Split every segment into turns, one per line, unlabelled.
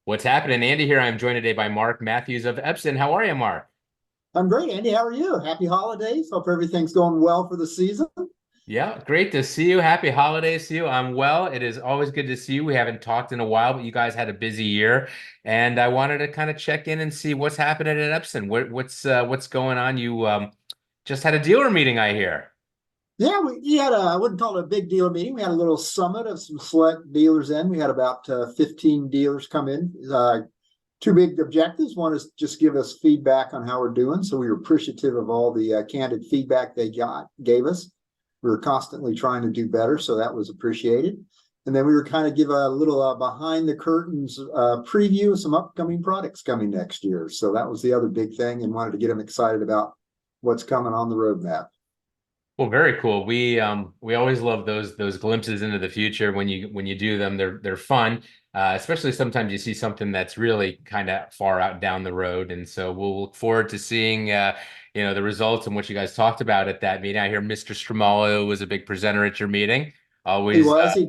What's happening? Andy here. I'm joined today by Mark Mathews of Epson. How are you, Mark?
I'm great, Andy. How are you? Happy holidays. Hope everything's going well for the season.
Yeah, great to see you. Happy holidays to you. I'm well. It is always good to see you. We haven't talked in a while, but you guys had a busy year, and I wanted to kind of check in and see what's happening at Epson. What's going on? You just had a dealer meeting, I hear.
Yeah, we had I wouldn't call it a big dealer meeting. We had a little summit of some select dealers in. We had about 15 dealers come in. Two big objectives. One is just give us feedback on how we're doing. So we were appreciative of all the candid feedback they gave us. We were constantly trying to do better, so that was appreciated. And then we were kind of give a little behind the curtains preview of some upcoming products coming next year. So that was the other big thing, and wanted to get them excited about what's coming on the roadmap.
Well, very cool. We always love those glimpses into the future when you do them. They're fun. Especially sometimes you see something that's really kind of far out down the road. And so we'll look forward to seeing the results and what you guys talked about at that meeting. I hear Mr. Stramalo was a big presenter at your meeting.
He
Always
was.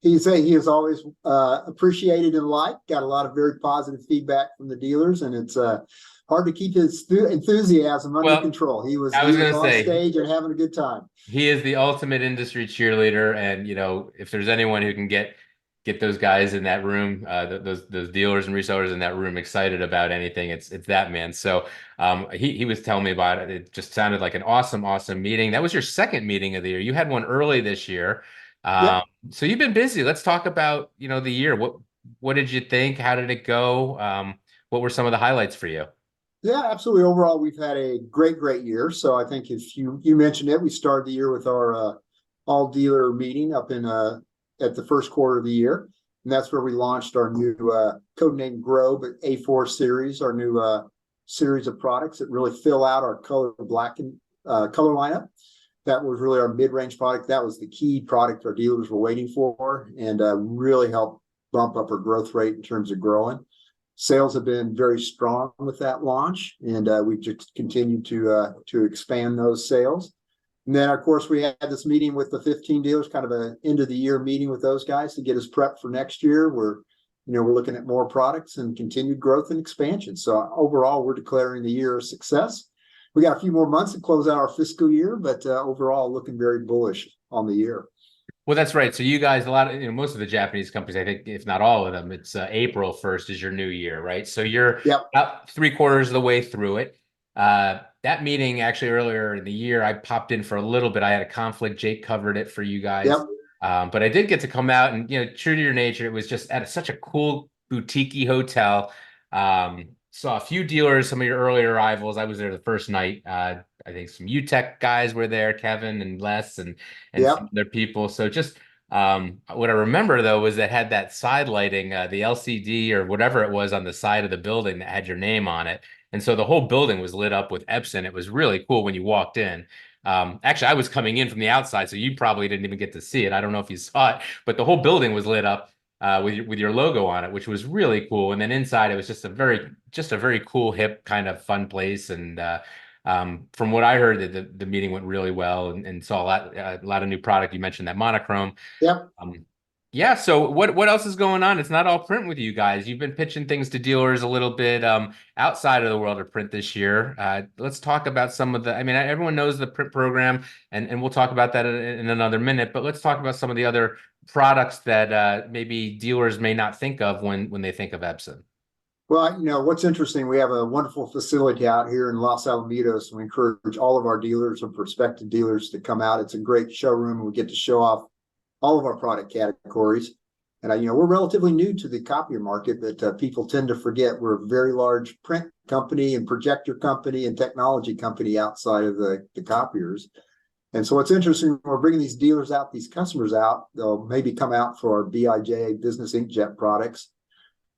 He is always appreciated and liked. Got a lot of very positive feedback from the dealers, and it's hard to keep his enthusiasm under
well,
control. He was
I
he
was
was
gonna
on
say
stage and having a good time.
he is the ultimate industry cheerleader, and if there's anyone who can get those guys in that room, those dealers and resellers in that room excited about anything, it's that man. So he was telling me about it. It just sounded like an awesome meeting. That was your second meeting of the year. You had one early this year. Um,
Yep.
so you've been busy. Let's talk about the year. What did you think? How did it go? What were some of the highlights for you?
Yeah, absolutely. Overall, we've had a great year. So I think if you mentioned it, we started the year with our all dealer meeting up in at the first quarter of the year, and that's where we launched our new codename Grow, but A4 series, our new series of products that really fill out our color black and color lineup. That was really our mid-range product. That was the key product our dealers were waiting for, and really helped bump up our growth rate in terms of growing. Sales have been very strong with that launch, and we've just continued to expand those sales. And then, of course, we had this meeting with the 15 dealers, kind of an end of the year meeting with those guys to get us prepped for next year. We're looking at more products and continued growth and expansion. So overall, we're declaring the year a success. We got a few more months to close out our fiscal year, but overall, looking very bullish on the year.
Well, that's right. So you guys, a lot of, most of the Japanese companies, I think, if not all of them, it's April 1st is your new year, right? So you're
Yep.
about three-quarters of the way through it. That meeting actually earlier in the year, I popped in for a little bit. I had a conflict. Jake covered it for you guys.
Yep.
But I did get to come out and, true to your nature, it was just at such a cool boutique hotel. Saw a few dealers, some of your earlier rivals. I was there the first night. I think some UTech guys were there, Kevin and Les and some
Yep.
other people. So just what I remember though was that had that side lighting, the LCD or whatever it was on the side of the building that had your name on it. And so the whole building was lit up with Epson. It was really cool when you walked in. Actually, I was coming in from the outside, so you probably didn't even get to see it. I don't know if you saw it, but the whole building was lit up with your logo on it, which was really cool. And then inside, it was just a very cool, hip kind of fun place. And from what I heard, the meeting went really well and saw a lot of new product. You mentioned that monochrome.
Yep.
Yeah. So what else is going on? It's not all print with you guys. You've been pitching things to dealers a little bit outside of the world of print this year. Let's talk about some of the. I mean, everyone knows the print program, and we'll talk about that in another minute. But let's talk about some of the other products that maybe dealers may not think of when they think of Epson.
Well, what's interesting, we have a wonderful facility out here in Los Alamitos, and we encourage all of our dealers and prospective dealers to come out. It's a great showroom, and we get to show off all of our product categories. And we're relatively new to the copier market, but people tend to forget we're a very large print company and projector company and technology company outside of the copiers. And so what's interesting, we're bringing these dealers out, these customers out, they'll maybe come out for our BIJ business inkjet products,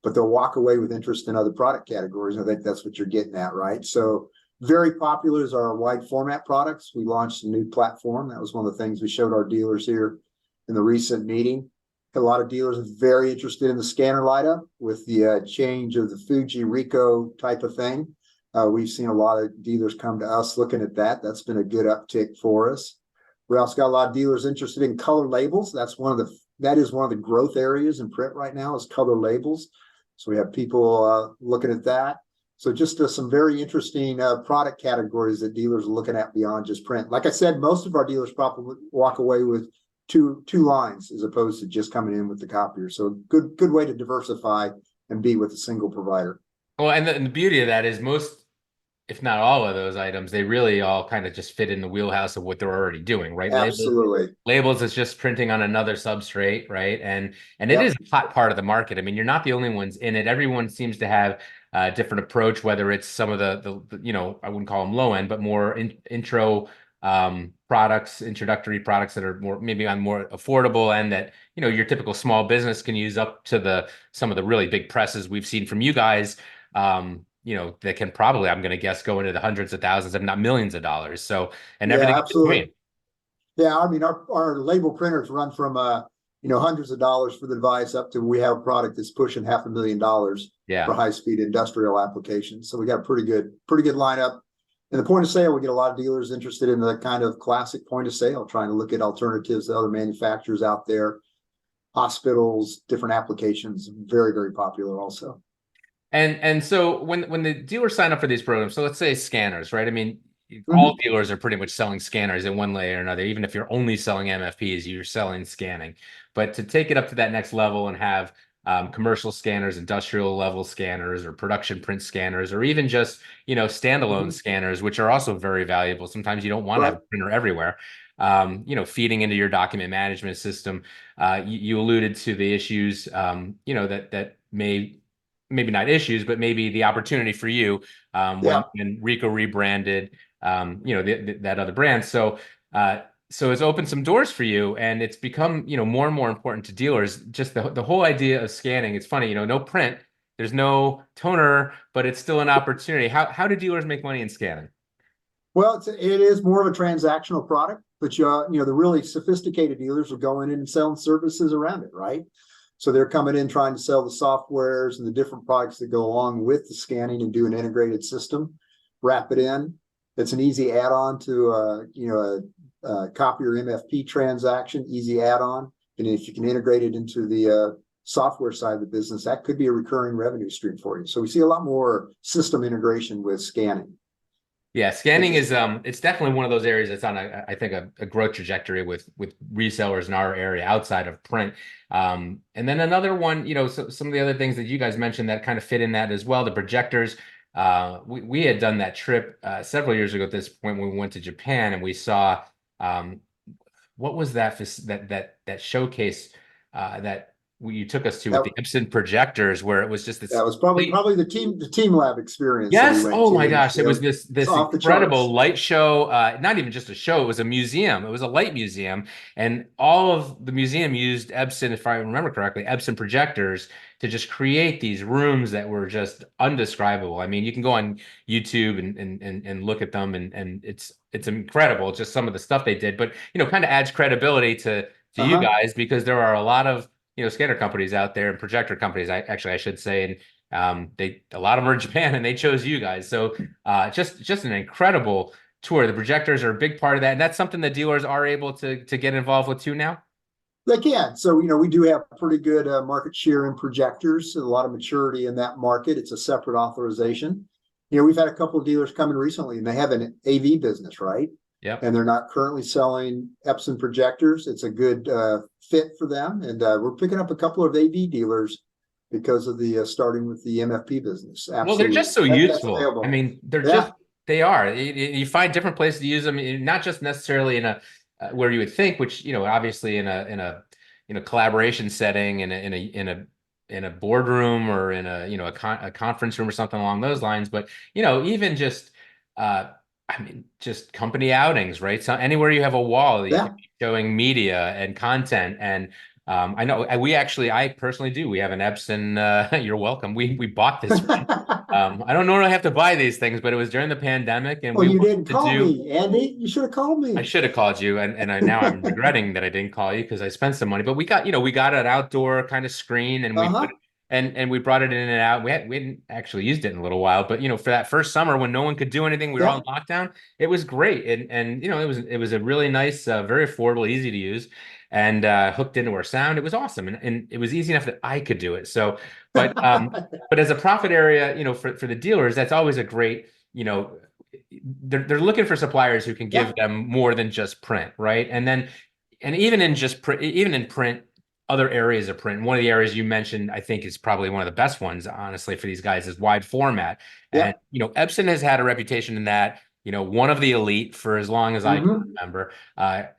but they'll walk away with interest in other product categories. I think that's what you're getting at, right? So very popular is our wide format products. We launched a new platform. That was one of the things we showed our dealers here in the recent meeting. A lot of dealers are very interested in the scanner light up with the change of the Fuji Ricoh type of thing. We've seen a lot of dealers come to us looking at that. That's been a good uptick for us. We also got a lot of dealers interested in color labels. That is one of the growth areas in print right now is color labels. So we have people looking at that. So just some very interesting product categories that dealers are looking at beyond just print. Like I said, most of our dealers probably walk away with two lines as opposed to just coming in with the copier. So good way to diversify and be with a single provider.
Well, and the beauty of that is most, if not all of those items, they really all kind of just fit in the wheelhouse of what they're already doing, right?
Absolutely.
Labels is just printing on another substrate, right? And it is
Yep.
a hot part of the market. I mean, you're not the only ones in it. Everyone seems to have a different approach, whether it's some of the you know, I wouldn't call them low end, but more intro products, introductory products that are more maybe on more affordable and that, you know, your typical small business can use up to the some of the really big presses we've seen from you guys. You know, that can probably, I'm going to guess, go into the hundreds of thousands, if not millions of dollars. So, and
Yeah,
everything in
absolutely.
between.
Yeah, I mean, our label printers run from hundreds of dollars for the device up to we have a product that's pushing $500,000
Yeah.
for high-speed industrial applications. So we got a pretty good lineup. In the point of sale, we get a lot of dealers interested in the kind of classic point of sale, trying to look at alternatives to other manufacturers out there, hospitals, different applications, very, very popular also.
And so when the dealers sign up for these programs, so let's say scanners, right? I mean, all
Mhm.
dealers are pretty much selling scanners in one way or another. Even if you're only selling MFPs, you're selling scanning. But to take it up to that next level and have commercial scanners, industrial level scanners, or production print scanners, or even just, you know, standalone
Mhm.
scanners, which are also very valuable. Sometimes you don't want to have
Right.
a printer everywhere. You know, feeding into your document management system. You alluded to the issues, you know, that may maybe not issues, but maybe the opportunity for you
Yeah.
when Rico rebranded, you know, that other brand. So, so it's opened some doors for you, and it's become, you know, more and more important to dealers. Just the whole idea of scanning. It's funny, you know, no print, there's no toner, but it's still an opportunity. How do dealers make money in scanning?
Well, it is more of a transactional product, but the really sophisticated dealers are going in and selling services around it, right? So they're coming in trying to sell the softwares and the different products that go along with the scanning and do an integrated system, wrap it in. It's an easy add-on to a copier MFP transaction, easy add-on. And if you can integrate it into the software side of the business, that could be a recurring revenue stream for you. So we see a lot more system integration with scanning.
Yeah, scanning
It's
is it's definitely one of those areas that's on I think a growth trajectory with resellers in our area outside of print. And then another one, you know, so some of the other things that you guys mentioned that kind of fit in that as well, the projectors. We had done that trip several years ago at this point when we went to Japan and we saw um, what was that showcase that you took us to with
that,
the Epson projectors where it was just this
That was probably
complete.
probably the team lab experience that we
Yes.
went
Oh
to.
my gosh. It was
It's
this
off the charts.
incredible light show. Not even just a show, it was a museum. It was a light museum. And all of the museum used Epson, if I remember correctly, Epson projectors to just create these rooms that were just undescribable. I mean, you can go on YouTube and look at them and it's incredible, just some of the stuff they did. But you know, kind of adds credibility to you
Uh-huh.
guys because there are a lot of, you know, scanner companies out there and projector companies, I should say. And they a lot of them are in Japan, and they chose you guys. So just an incredible tour. The projectors are a big part of that, and that's something that dealers are able to get involved with too now.
They can. So, we do have pretty good market share in projectors, a lot of maturity in that market. It's a separate authorization. We've had a couple of dealers come in recently and they have an AV business, right?
Yep.
And they're not currently selling Epson projectors. It's a good fit for them. And we're picking up a couple of AV dealers because of the starting with the MFP business.
Well, they're just
Absolutely.
so
That's
useful. I
available.
mean,
Yeah.
they are. You find different places to use them, not just necessarily in a where you would think, which, you know, obviously in a collaboration setting, in a boardroom or in a, you know, a conference room or something along those lines. But, you know, even just I mean, just company outings, right? So anywhere you have a wall, you
Yeah.
could be showing media and content. And I know I personally do. We have an Epson. You're welcome. We bought this. I don't normally have to buy these things, but it was during the pandemic, and
Well,
we
you
wanted
didn't
to
call
do.
me, Andy. You should have called
I
me.
should have called you, and now I'm regretting that I didn't call you because I spent some money. But we got, you know, we got an outdoor kind of screen, and we put
Uh-huh.
and we brought it in and out. We hadn't actually used it in a little while, but you know, for that first summer when no one could do anything, we were all
Yeah.
in lockdown. It was great, and you know, it was a really nice, very affordable, easy to use. and hooked into our sound. It was awesome, and it was easy enough that I could do it. So, but as a profit area, for the dealers, that's always a great, they're looking for suppliers who can
Yeah.
give them more than just print, right? And even in just print, even in print, other areas of print. One of the areas you mentioned, I think, is probably one of the best ones, honestly, for these guys is wide format. And
Yeah.
Epson has had a reputation in that, one of the elite for as long as I can
Hmm.
remember.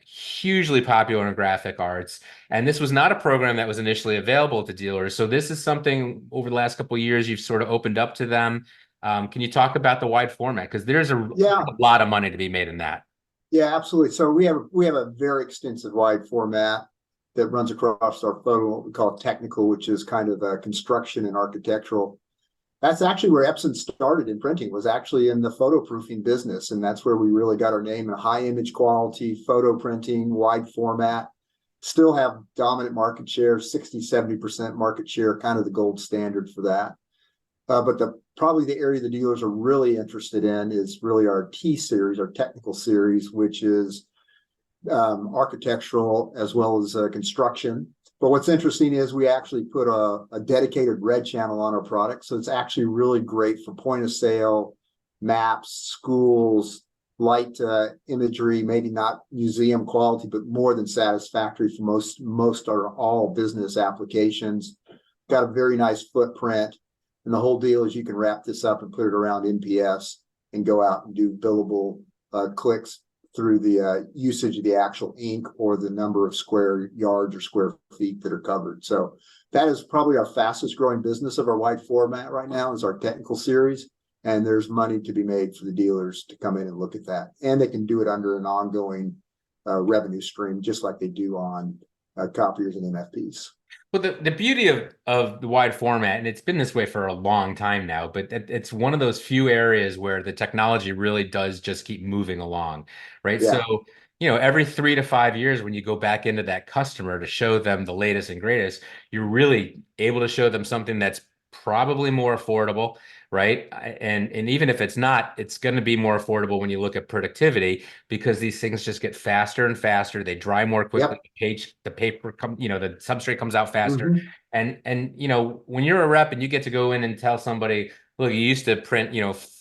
Hugely popular in graphic arts. And this was not a program that was initially available to dealers. So this is something over the last couple of years you've sort of opened up to them. Can you talk about the wide format? Because there's a
Yeah.
lot of money to be made in that.
Yeah, absolutely. So we have a very extensive wide format that runs across our photo, what we call technical, which is kind of construction and architectural. That's actually where Epson started in printing, was actually in the photo proofing business. And that's where we really got our name in high image quality, photo printing, wide format. Still have dominant market share, 60-70% market share, kind of the gold standard for that. But probably the area the dealers are really interested in is really our T series, our technical series, which is architectural as well as construction. But what's interesting is we actually put a dedicated red channel on our product. So it's actually really great for point of sale, maps, schools, light imagery, maybe not museum quality, but more than satisfactory for most or all business applications. Got a very nice footprint. And the whole deal is you can wrap this up and put it around NPS and go out and do billable clicks through the usage of the actual ink or the number of square yards or square feet that are covered. So that is probably our fastest growing business of our wide format right now is our technical series. And there's money to be made for the dealers to come in and look at that. And they can do it under an ongoing revenue stream, just like they do on copiers and MFPs.
Well, the beauty of the wide format, and it's been this way for a long time now, but it's one of those few areas where the technology really does just keep moving along, right?
Yeah.
So, every 3 to 5 years, when you go back into that customer to show them the latest and greatest, you're really able to show them something that's probably more affordable, right? And even if it's not, it's going to be more affordable when you look at productivity because these things just get faster and faster. They dry more quickly.
Yep.
The paper the substrate comes out faster.
Mm-hmm.
And when you're a rep and you get to go in and tell somebody, look, you used to print,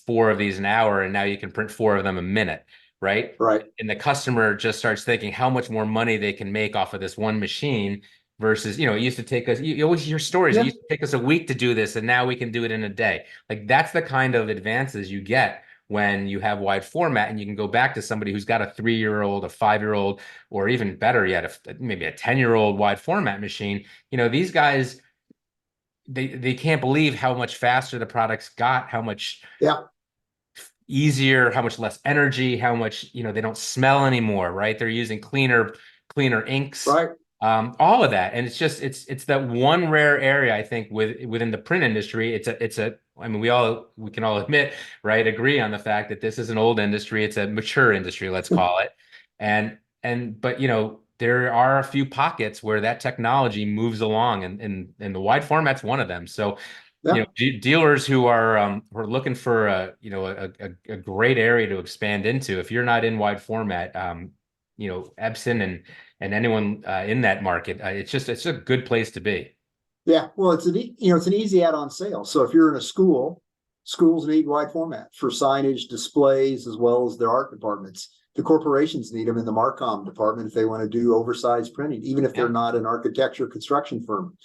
4 of these an hour and now you can print 4 of them a minute, right?
Right.
And the customer just starts thinking how much more money they can make off of this one machine versus, it used to take us, you always hear stories. It
Yeah.
used to take us a week to do this, and now we can do it in a day. Like that's the kind of advances you get when you have wide format and you can go back to somebody who's got a 3-year-old, a 5-year-old, or even better yet, maybe a 10-year-old wide format machine. These guys, they can't believe how much faster the products got, how much
Yeah.
easier, how much less energy, how much, they don't smell anymore, right? They're using cleaner inks,
Right.
all of that. And it's that one rare area, I think, within the print industry. I mean, we can all admit, right, agree on the fact that this is an old industry. It's a mature industry, let's call it. But there are a few pockets where that technology moves along and the wide format's one of them. So
Yeah.
dealers who are looking for a great area to expand into. If you're not in wide format, Epson and anyone in that market, it's a good place to be.
Yeah. Well, it's an easy add-on sale. So if you're in a school, schools need wide format for signage, displays, as well as their art departments. The corporations need them in the Marcom department if they want to do oversized printing, even if they're
Yeah.
not an architecture construction firm.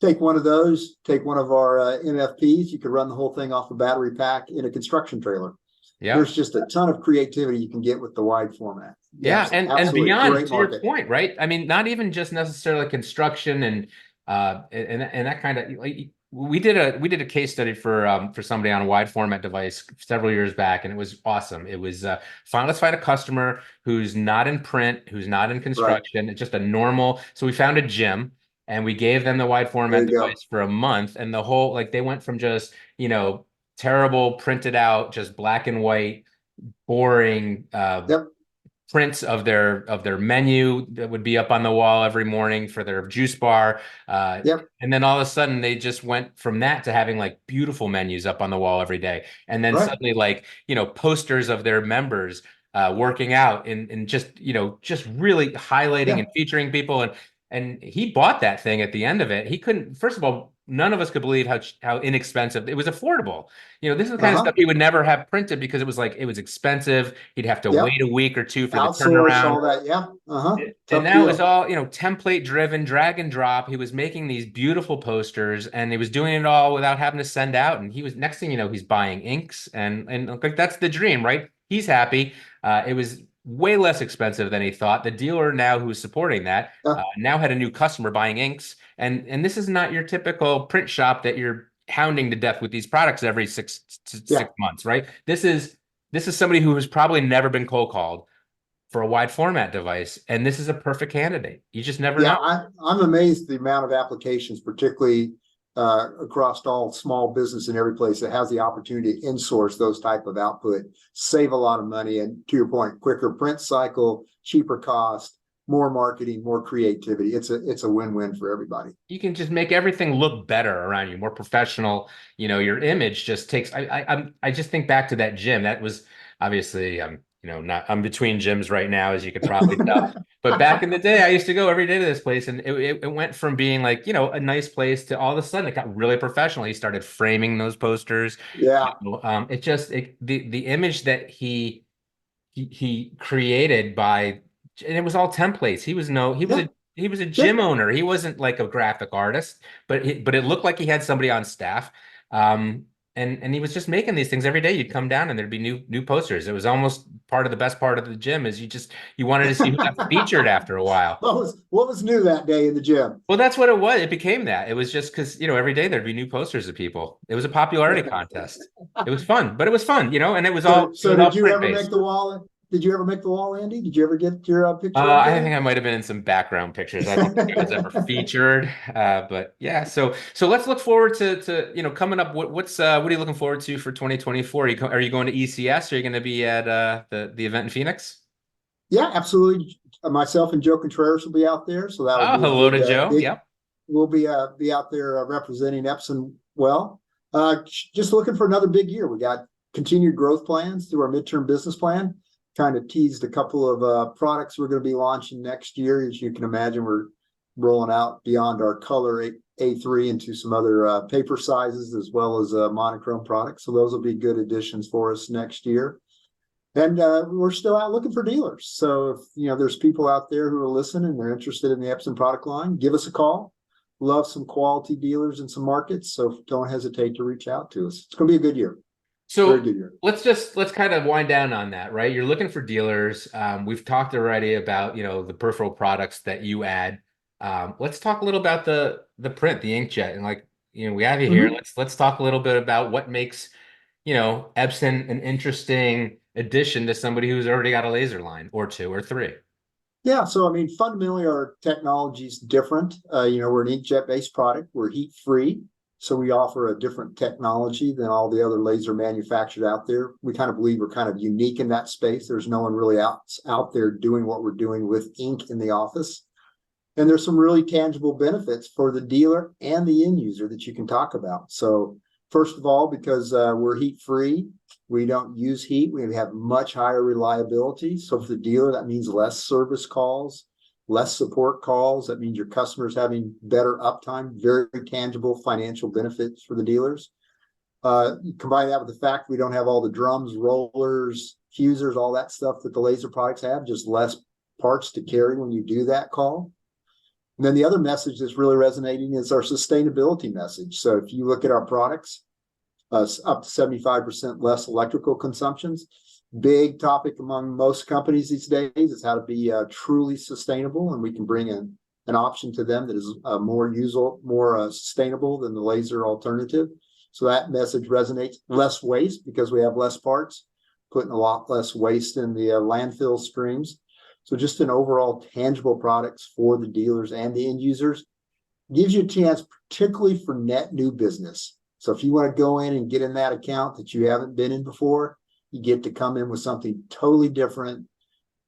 Take one of those, take one of our MFPs. You could run the whole thing off a battery pack in a construction trailer.
Yeah.
There's just a ton of creativity you can get with the wide format.
Yeah,
Yes,
and
absolutely
beyond,
great
to your
market.
point, right? I mean, not even just necessarily construction and that kind of like we did a case study for somebody on a wide format device several years back, and it was awesome. It was let's find a customer who's not in print, who's not in
Right.
construction. It's just a normal. So we found a gym and we gave them the wide
There
format
you go.
device for a month, and the whole like they went from just terrible printed out, just black and white, boring
Yep.
prints of their menu that would be up on the wall every morning for their juice bar.
Yep.
And then all of a sudden they just went from that to having like beautiful menus up on the wall every day. And then
Right.
suddenly like, posters of their members working out and just, just really highlighting
Yeah.
and featuring people. And he bought that thing at the end of it. He couldn't, first of all, none of us could believe how inexpensive it was, affordable. This is the kind of stuff
Uh-huh.
he would never have printed because it was expensive. He'd have to
Yep.
wait a week or two for the
Outsource
turnaround.
all that. Yeah. Uh-huh.
And
Tough
now it was
deal.
all, template driven, drag and drop. He was making these beautiful posters and he was doing it all without having to send out. And he was, next thing you know, he's buying inks and like that's the dream, right? He's happy. It was way less expensive than he thought. The dealer now who's supporting that
Yeah.
now had a new customer buying inks. And this is not your typical print shop that you're hounding to death with these products every
Yeah.
6 months, right? This is somebody who has probably never been cold called for a wide format device, and this is a perfect candidate. You just never
Yeah,
know.
I'm amazed the amount of applications, particularly across all small business in every place that has the opportunity to insource those type of output, save a lot of money, and to your point, quicker print cycle, cheaper cost, more marketing, more creativity. It's a win-win for everybody.
You can just make everything look better around you, more professional. Your image just takes. I just think back to that gym. That was obviously not. I'm between gyms right now, as you could probably tell. But back in the day, I used to go every day to this place, and it went from being like a nice place to all of a sudden it got really professional. He started framing those posters.
Yeah,
The image that he created by, and it was all templates.
yeah,
He was a
yeah.
gym owner. He wasn't like a graphic artist, but it looked like he had somebody on staff. And he was just making these things every day. You'd come down and there'd be new posters. It was almost part of the best part of the gym is you wanted to see who got featured after a while.
What was new that day in the gym?
Well, that's what it was. It became that. It was just because, every day there'd be new posters of people. It was a popularity contest. It was fun, but it was fun, and it was
So,
all it
so
was
did
all
you
print
ever make
based.
the wall? Did you ever make the wall, Andy? Did you ever get your picture up
I
there?
think I might have been in some background pictures. I don't think I was ever featured. But yeah, so let's look forward to coming up. What are you looking forward to for 2024? Are you going to ECS? Are you going to be at the event in Phoenix?
Yeah, absolutely. Myself and Joe Contreras will be out there, so that will
Oh,
be a
hello
big,
to Joe.
big.
Yep.
We'll be out there representing Epson well. Just looking for another big year. We got continued growth plans through our midterm business plan. Kind of teased a couple of products we're going to be launching next year. As you can imagine, we're rolling out beyond our color A3 into some other paper sizes as well as monochrome products. So those will be good additions for us next year. And we're still out looking for dealers. So if there's people out there who are listening and they're interested in the Epson product line, give us a call. Love some quality dealers in some markets. So don't hesitate to reach out to us. It's going to be a good year. Very
So
good year.
let's kind of wind down on that, right? You're looking for dealers. We've talked already about, the peripheral products that you add. Let's talk a little about the print, the inkjet, and like, we have you here.
Mhm.
Let's talk a little bit about what makes, Epson an interesting addition to somebody who's already got a laser line or two or three.
Yeah, so I mean, fundamentally, our technology is different. We're an inkjet-based product. We're heat-free, so we offer a different technology than all the other laser manufactured out there. We kind of believe we're kind of unique in that space. There's no one really out there doing what we're doing with ink in the office. And there's some really tangible benefits for the dealer and the end user that you can talk about. So first of all, because we're heat free, we don't use heat. We have much higher reliability. So for the dealer, that means less service calls, less support calls. That means your customers having better uptime, very tangible financial benefits for the dealers. You combine that with the fact we don't have all the drums, rollers, fusers, all that stuff that the laser products have, just less parts to carry when you do that call. And then the other message that's really resonating is our sustainability message. So if you look at our products, up to 75% less electrical consumptions. Big topic among most companies these days is how to be truly sustainable, and we can bring an option to them that is more usable, more sustainable than the laser alternative. So that message resonates. Less waste because we have less parts, putting a lot less waste in the landfill streams. So just an overall tangible products for the dealers and the end users. Gives you a chance, particularly for net new business. So if you want to go in and get in that account that you haven't been in before, you get to come in with something totally different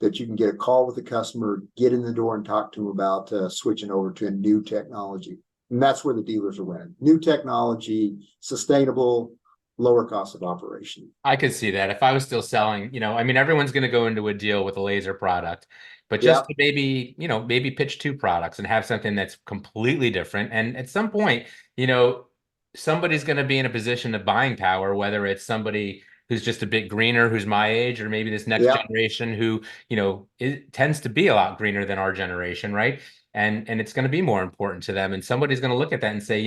that you can get a call with the customer, get in the door and talk to them about switching over to a new technology. And that's where the dealers are winning. New technology, sustainable, lower cost of operation.
I could see that if I was still selling, I mean, everyone's going to go into a deal with a laser product, but just
Yeah,
to maybe, maybe pitch two products and have something that's completely different. And at some point, you know, somebody's going to be in a position of buying power, whether it's somebody who's just a bit greener, who's my age, or maybe this next
yeah,
generation who, it tends to be a lot greener than our generation, right? And it's going to be more important to them. And somebody's going to look at that and say,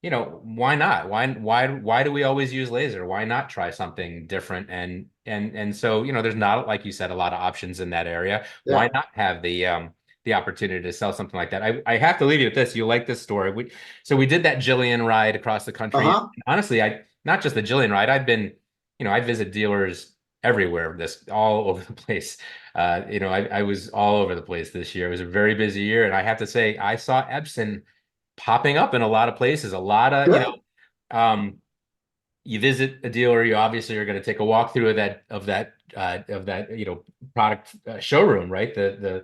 why not? Why do we always use laser? Why not try something different? And so, there's not, like you said, a lot of options in that area.
yeah.
Why not have the opportunity to sell something like that? I have to leave you with this. You like this story. So we did that Jillian ride across the country.
Uh-huh.
Honestly, I not just the Jillian ride. I visit dealers everywhere, this all over the place. I was all over the place this year. It was a very busy year, and I have to say, I saw Epson popping up in a lot of places. A lot of,
Good.
um, you visit a dealer, you obviously are going to take a walkthrough of that product showroom, right? The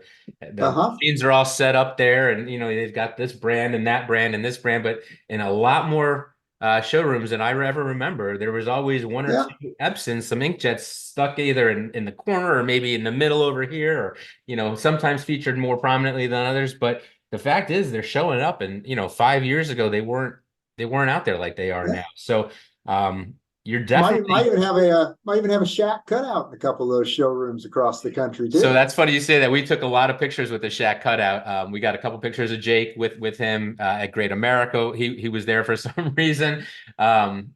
Uh-huh.
machines are all set up there, and they've got this brand and that brand and this brand, but in a lot more showrooms than I ever remember, there was always one or
Yeah.
two Epsons, some inkjets stuck either in the corner or maybe in the middle over here, or sometimes featured more prominently than others. But the fact is, they're showing up, and 5 years ago they weren't out there like they are
Yeah.
now. So um, you're
Might
definitely.
even have a shack cutout in a couple of those showrooms across the country
So
too.
that's funny you say that. We took a lot of pictures with the Shaq cutout. We got a couple pictures of Jake with him at Great America. He was there for some reason.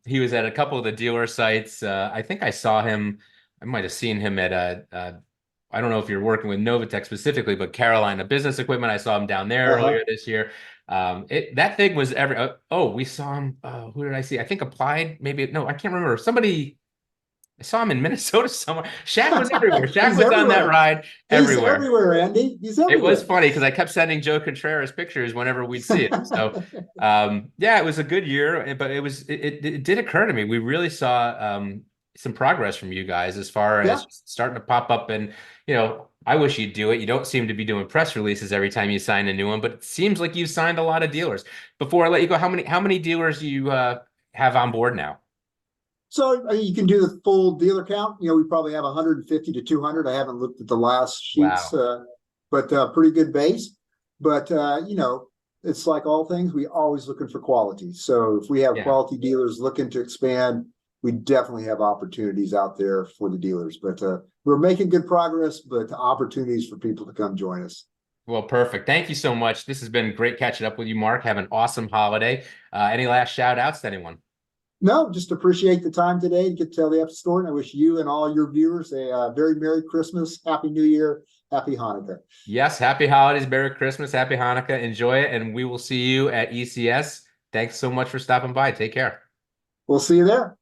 He was at a couple of the dealer sites. I think I saw him. I might have seen him at I don't know if you're working with Novatech specifically, but Carolina Business Equipment. I saw him down there
Uh-huh.
earlier this year. That thing was every. Oh, we saw him. Who did I see? I think Applied. Maybe no, I can't remember. Somebody. I saw him in Minnesota somewhere. Shaq was everywhere. Shaq
He's
was on that
everywhere.
ride
He's
everywhere.
everywhere, Andy. He's
It was
everywhere.
funny because I kept sending Joe Contreras pictures whenever we'd see him. So, yeah, it was a good year, but it did occur to me we really saw some progress from you guys as far as
Yeah.
starting to pop up. And I wish you'd do it. You don't seem to be doing press releases every time you sign a new one, but it seems like you've signed a lot of dealers. Before I let you go, how many dealers do you have on board now?
So you can do the full dealer count. We probably have 150 to 200. I haven't looked at the last sheets,
Wow.
but pretty good base. But it's like all things, we always looking for quality. So if we have
Yeah.
quality dealers looking to expand, we definitely have opportunities out there for the dealers. But we're making good progress, but opportunities for people to come join us.
Well, perfect. Thank you so much. This has been great catching up with you, Mark. Have an awesome holiday. Any last shout outs to anyone?
No, just appreciate the time today to get to tell the Epson story. And I wish you and all your viewers a very Merry Christmas, Happy New Year, Happy Hanukkah.
Yes, happy holidays, Merry Christmas, happy Hanukkah. Enjoy it, and we will see you at ECS. Thanks so much for stopping by. Take care.
We'll see you there.